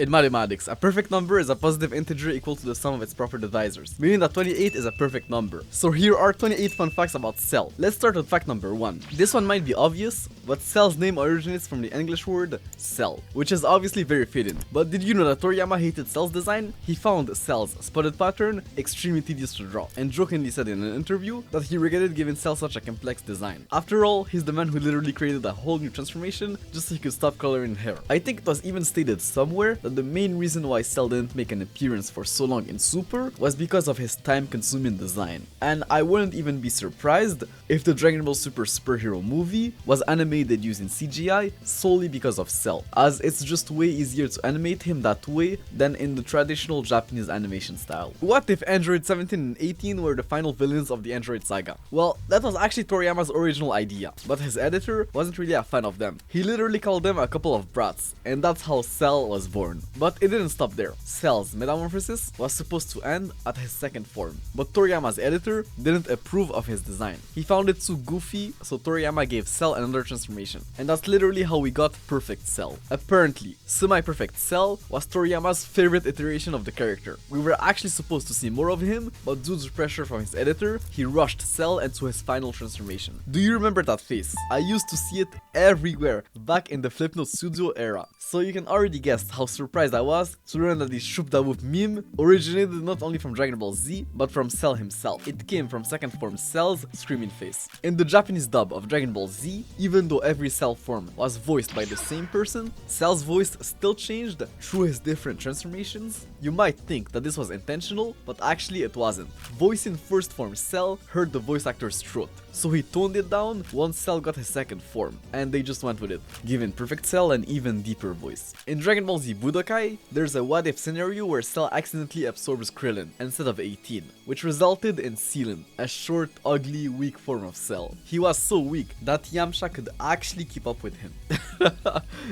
In mathematics, a perfect number is a positive integer equal to the sum of its proper divisors, meaning that 28 is a perfect number. So here are 28 fun facts about Cell. Let's start with fact number 1. This one might be obvious, but Cell's name originates from the English word cell, which is obviously very fitting. But did you know that Toriyama hated Cell's design? He found Cell's spotted pattern extremely tedious to draw, and jokingly said in an interview that he regretted giving Cell such a complex design. After all, he's the man who literally created a whole new transformation just so he could stop coloring hair. I think it was even stated somewhere that the main reason why Cell didn't make an appearance for so long in Super was because of his time-consuming design. And I wouldn't even be surprised if the Dragon Ball Super superhero movie was animated using CGI solely because of Cell, as it's just way easier to animate him that way than in the traditional Japanese animation style. What if Android 17 and 18 were the final villains of the Android saga? Well, that was actually Toriyama's original idea, but his editor wasn't really a fan of them. He literally called them a couple of brats, and that's how Cell was born. But it didn't stop there. Cell's metamorphosis was supposed to end at his second form, but Toriyama's editor didn't approve of his design. He found it too goofy, so Toriyama gave Cell another transformation, and that's literally how we got Perfect Cell. Apparently, Semi-Perfect Cell was Toriyama's favorite iteration of the character. We were actually supposed to see more of him, but due to pressure from his editor, he rushed Cell into his final transformation. Do you remember that face? I used to see it everywhere back in the Flipnote Studio era, so you can already guess how surprised I was to learn that the Shoop Da Whoop meme originated not only from Dragon Ball Z, but from Cell himself. It came from second form Cell's screaming face. In the Japanese dub of Dragon Ball Z, even though every Cell form was voiced by the same person, Cell's voice still changed through his different transformations. You might think that this was intentional, but actually it wasn't. Voicing first form Cell hurt the voice actor's throat, so he toned it down once Cell got his second form, and they just went with it, giving Perfect Cell an even deeper voice. In Dragon Ball Z Budokai, there's a what if scenario where Cell accidentally absorbs Krillin instead of 18, which resulted in Sealant, a short, ugly, weak form of Cell. He was so weak that Yamcha could actually keep up with him.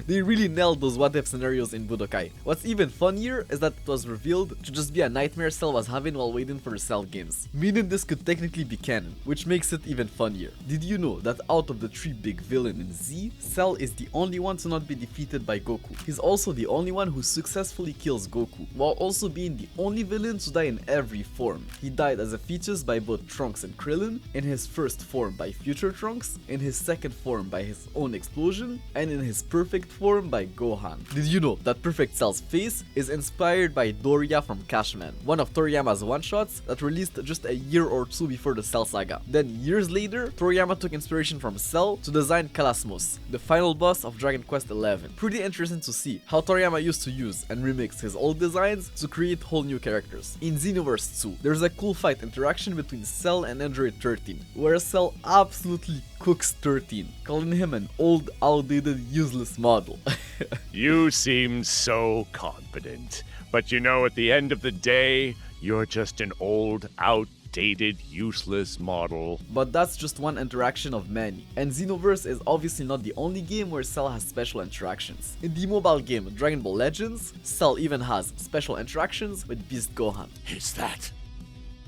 They really nailed those what if scenarios in Budokai. What's even funnier is that it was revealed to just be a nightmare Cell was having while waiting for the Cell games, meaning this could technically be canon, which makes it even funnier. Did you know that out of the 3 big villains in Z, Cell is the only one to not be defeated by Goku? He's also the only one who successfully kills Goku, while also being the only villain to die in every form. He died as a fetus by both Trunks and Krillin, in his first form by Future Trunks, in his second form by his own explosion, and in his perfect form by Gohan. Did you know that Perfect Cell's face is inspired by Doria from Cashman, one of Toriyama's one-shots that released just a year or 2 before the Cell saga. Then years later, Toriyama took inspiration from Cell to design Kalasmos, the final boss of Dragon Quest XI. Pretty interesting to see how Toriyama used to use and remix his old designs to create whole new characters. In Xenoverse 2, there's a cool fight interaction between Cell and Android 13, where Cell absolutely cooks 13, calling him an old, outdated, useless model. You seem so confident, but you know, at the end of the day, you're just an old, outdated, useless model. But that's just one interaction of many, and Xenoverse is obviously not the only game where Cell has special interactions. In the mobile game Dragon Ball Legends, Cell even has special interactions with Beast Gohan. Is that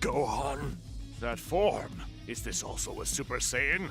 Gohan? That form? Is this also a Super Saiyan?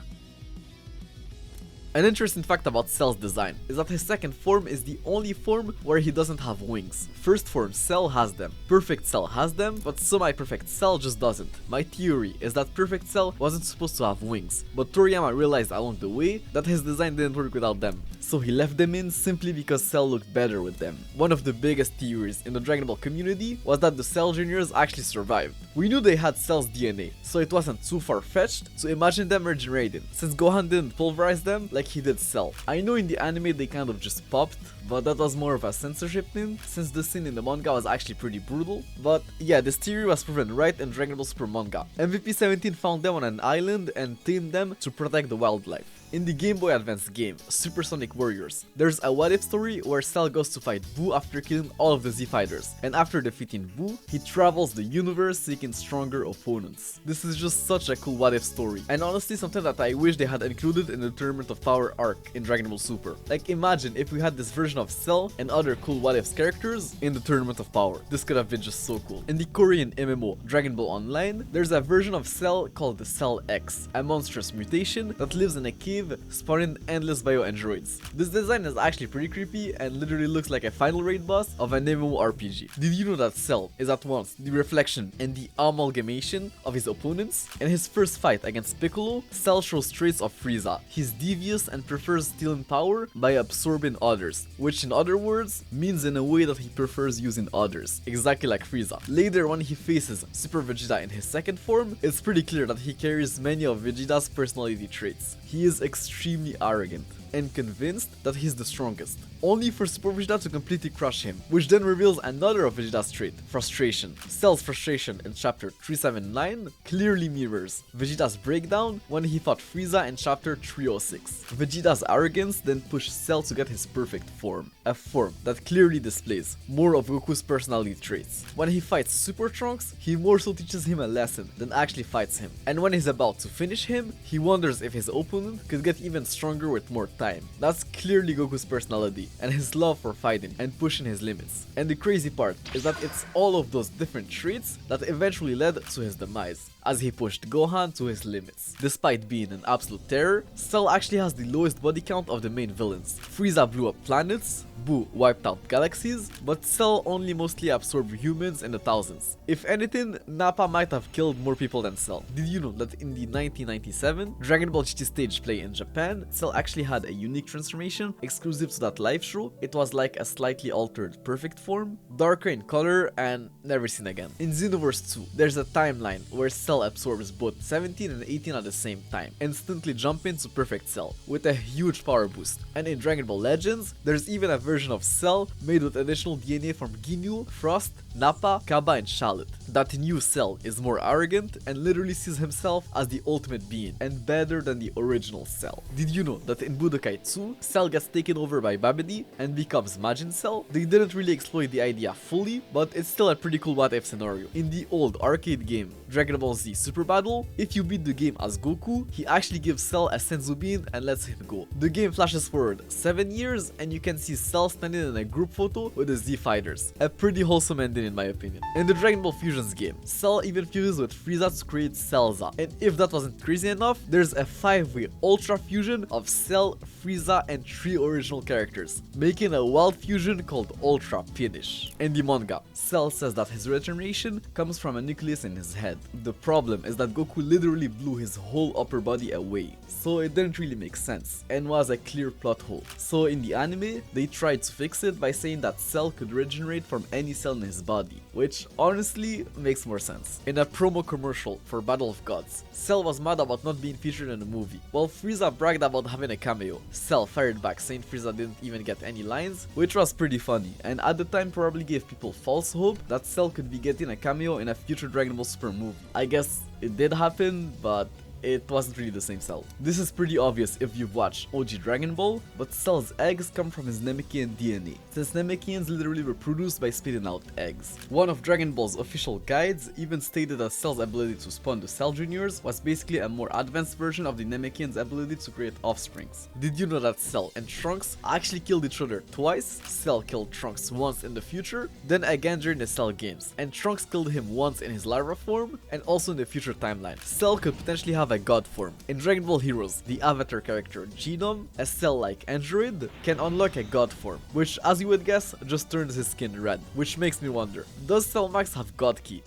An interesting fact about Cell's design is that his second form is the only form where he doesn't have wings. First form Cell has them, Perfect Cell has them, but Semi-Perfect Cell just doesn't. My theory is that Perfect Cell wasn't supposed to have wings, but Toriyama realized along the way that his design didn't work without them, so he left them in simply because Cell looked better with them. One of the biggest theories in the Dragon Ball community was that the Cell Juniors actually survived. We knew they had Cell's DNA, so it wasn't too far-fetched to imagine them regenerating, since Gohan didn't pulverize them like he did Cell. I know in the anime they kind of just popped, but that was more of a censorship thing, since the scene in the manga was actually pretty brutal. But yeah, this theory was proven right in Dragon Ball Super manga. MVP 17 found them on an island and tamed them to protect the wildlife. In the Game Boy Advance game, Supersonic Warriors, there's a what-if story where Cell goes to fight Buu after killing all of the Z fighters, and after defeating Buu, he travels the universe seeking stronger opponents. This is just such a cool what-if story, and honestly something that I wish they had included in the Tournament of Power arc in Dragon Ball Super. Like, imagine if we had this version of Cell and other cool what-ifs characters in the Tournament of Power. This could have been just so cool. In the Korean MMO Dragon Ball Online, there's a version of Cell called the Cell X, a monstrous mutation that lives in a cave cave, spawning endless bio-androids. This design is actually pretty creepy and literally looks like a final raid boss of an MMORPG. Did you know that Cell is at once the reflection and the amalgamation of his opponents? In his first fight against Piccolo, Cell shows traits of Frieza. He's devious and prefers stealing power by absorbing others, which in other words means in a way that he prefers using others, exactly like Frieza. Later, when he faces Super Vegeta in his second form, it's pretty clear that he carries many of Vegeta's personality traits. He is extremely arrogant and convinced that he's the strongest, only for Super Vegeta to completely crush him, which then reveals another of Vegeta's trait, frustration. Cell's frustration in chapter 379 clearly mirrors Vegeta's breakdown when he fought Frieza in chapter 306. Vegeta's arrogance then pushed Cell to get his perfect form, a form that clearly displays more of Goku's personality traits. When he fights Super Trunks, he more so teaches him a lesson than actually fights him, and when he's about to finish him, he wonders if his opponent could get even stronger with more time. That's clearly Goku's personality and his love for fighting and pushing his limits. And the crazy part is that it's all of those different traits that eventually led to his demise, as he pushed Gohan to his limits. Despite being an absolute terror, Cell actually has the lowest body count of the main villains. Frieza blew up planets, Boo wiped out galaxies, but Cell only mostly absorbed humans in the thousands. If anything, Nappa might have killed more people than Cell. Did you know that in the 1997 Dragon Ball GT stage play in Japan, Cell actually had a unique transformation exclusive to that live show? It was like a slightly altered perfect form, darker in color and never seen again. In Xenoverse 2, there's a timeline where Cell absorbs both 17 and 18 at the same time, instantly jumping to perfect Cell with a huge power boost. And in Dragon Ball Legends, there's even a version of Cell made with additional DNA from Ginyu, Frost, Nappa, Kaba and Shallot. That new Cell is more arrogant and literally sees himself as the ultimate being and better than the original Cell. Did you know that in Budokai 2, Cell gets taken over by Babidi and becomes Majin Cell? They didn't really exploit the idea fully, but it's still a pretty cool what if scenario. In the old arcade game Dragon Ball Z Super Battle, if you beat the game as Goku, he actually gives Cell a Senzu Bean and lets him go. The game flashes forward 7 years and you can see Cell standing in a group photo with the Z Fighters. A pretty wholesome ending in my opinion. In the Dragon Ball Fusions game, Cell even fuses with Frieza to create Cellza. And if that wasn't crazy enough, there's a 5-way Ultra Fusion of Cell, Frieza and 3 original characters, making a wild fusion called Ultra Finish. In the manga, Cell says that his regeneration comes from a nucleus in his head. The problem is that Goku literally blew his whole upper body away, so it didn't really make sense and was a clear plot hole. So in the anime, they tried to fix it by saying that Cell could regenerate from any cell in his body, which honestly makes more sense. In a promo commercial for Battle of Gods, Cell was mad about not being featured in the movie, while Frieza bragged about having a cameo. Cell fired back saying Frieza didn't even get any lines, which was pretty funny, and at the time probably gave people false hope that Cell could be getting a cameo in a future Dragon Ball Super movie. I guess it did happen, but it wasn't really the same Cell. This is pretty obvious if you've watched OG Dragon Ball, but Cell's eggs come from his Namekian DNA, since Namekians literally reproduce by spitting out eggs. One of Dragon Ball's official guides even stated that Cell's ability to spawn the Cell Juniors was basically a more advanced version of the Namekians' ability to create offsprings. Did you know that Cell and Trunks actually killed each other twice? Cell killed Trunks once in the future, then again during the Cell games, and Trunks killed him once in his Lyra form and also in the future timeline. Cell could potentially have a god form. In Dragon Ball Heroes, the avatar character Genome, a Cell-like android, can unlock a god form, which as you would guess, just turns his skin red, which makes me wonder, does Cell Max have God Ki?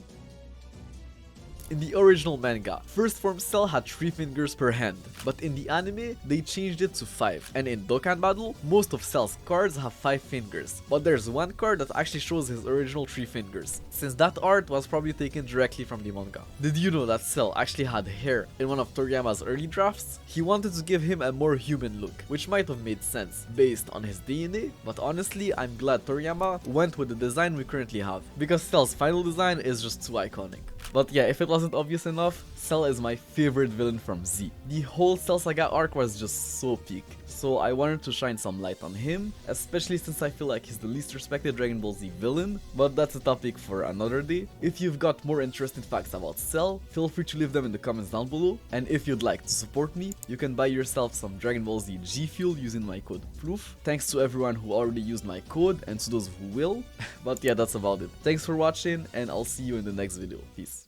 In the original manga, first form Cell had 3 fingers per hand, but in the anime, they changed it to 5, and in Dokkan Battle, most of Cell's cards have 5 fingers, but there's one card that actually shows his original 3 fingers, since that art was probably taken directly from the manga. Did you know that Cell actually had hair in one of Toriyama's early drafts? He wanted to give him a more human look, which might have made sense based on his DNA, but honestly, I'm glad Toriyama went with the design we currently have, because Cell's final design is just too iconic. But yeah, if it wasn't obvious enough, Cell is my favorite villain from Z. The whole Cell Saga arc was just so peak, so I wanted to shine some light on him, especially since I feel like he's the least respected Dragon Ball Z villain, but that's a topic for another day. If you've got more interesting facts about Cell, feel free to leave them in the comments down below, and if you'd like to support me, you can buy yourself some Dragon Ball Z G Fuel using my code PROOF. Thanks to everyone who already used my code and to those who will, but yeah, that's about it. Thanks for watching and I'll see you in the next video. Peace.